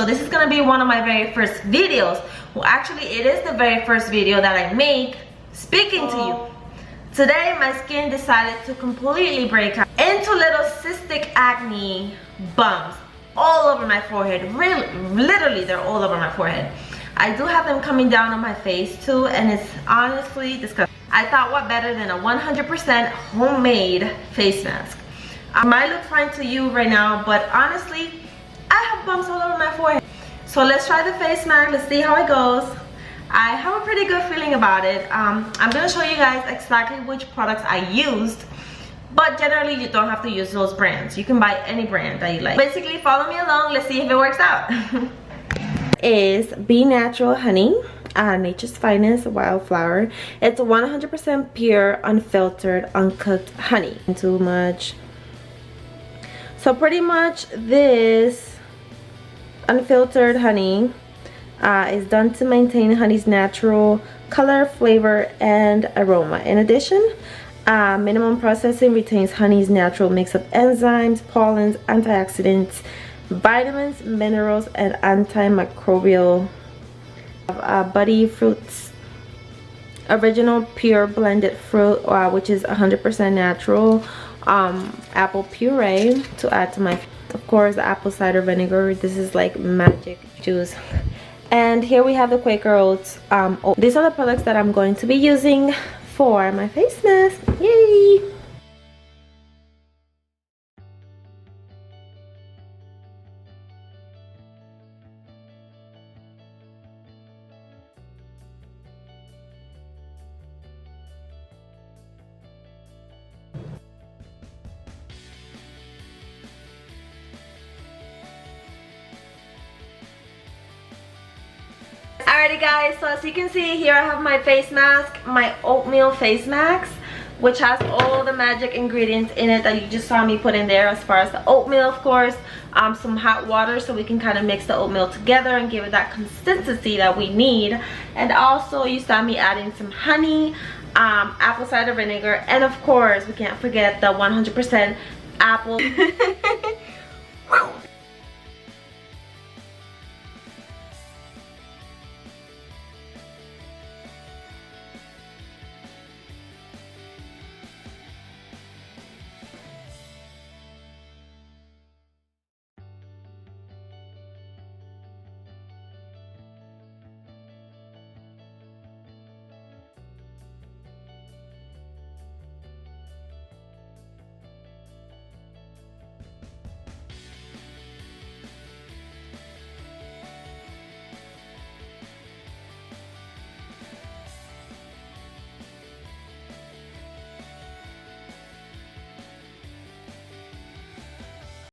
So this is gonna be one of my very first videos. Well, actually it is the very first video that I make speaking to you. Today my skin decided to completely break out into little cystic acne bumps all over my forehead. Really, literally they're all over my forehead. I do have them coming down on my face too, and it's honestly disgusting. I thought what better than a 100% homemade face mask. I might look fine to you right now, but honestly I have bumps all over my forehead. So let's try the face mask. Let's see how it goes. I have a pretty good feeling about it. I'm gonna show you guys exactly which products I used, but generally you don't have to use those brands. You can buy any brand that you like. Basically follow me along. Let's see if it works out. Is Be Natural Honey, Nature's Finest Wildflower. It's 100% pure, unfiltered, uncooked honey. Too much. So pretty much this unfiltered honey is done to maintain honey's natural color, flavor, and aroma. In addition, minimum processing retains honey's natural mix of enzymes, pollens, antioxidants, vitamins, minerals, and antimicrobial. Buddy fruits, original pure blended fruit, which is 100% natural. Apple puree to add to my, of course, the apple cider vinegar. This is like magic juice. And here we have the Quaker Oats. These are the products that I'm going to be using for my face mask. Yay! Alrighty guys, so as you can see here I have my face mask, my oatmeal face mask, which has all the magic ingredients in it that you just saw me put in there. As far as the oatmeal, of course, some hot water so we can kind of mix the oatmeal together and give it that consistency that we need. And also you saw me adding some honey, apple cider vinegar, and of course we can't forget the 100% apple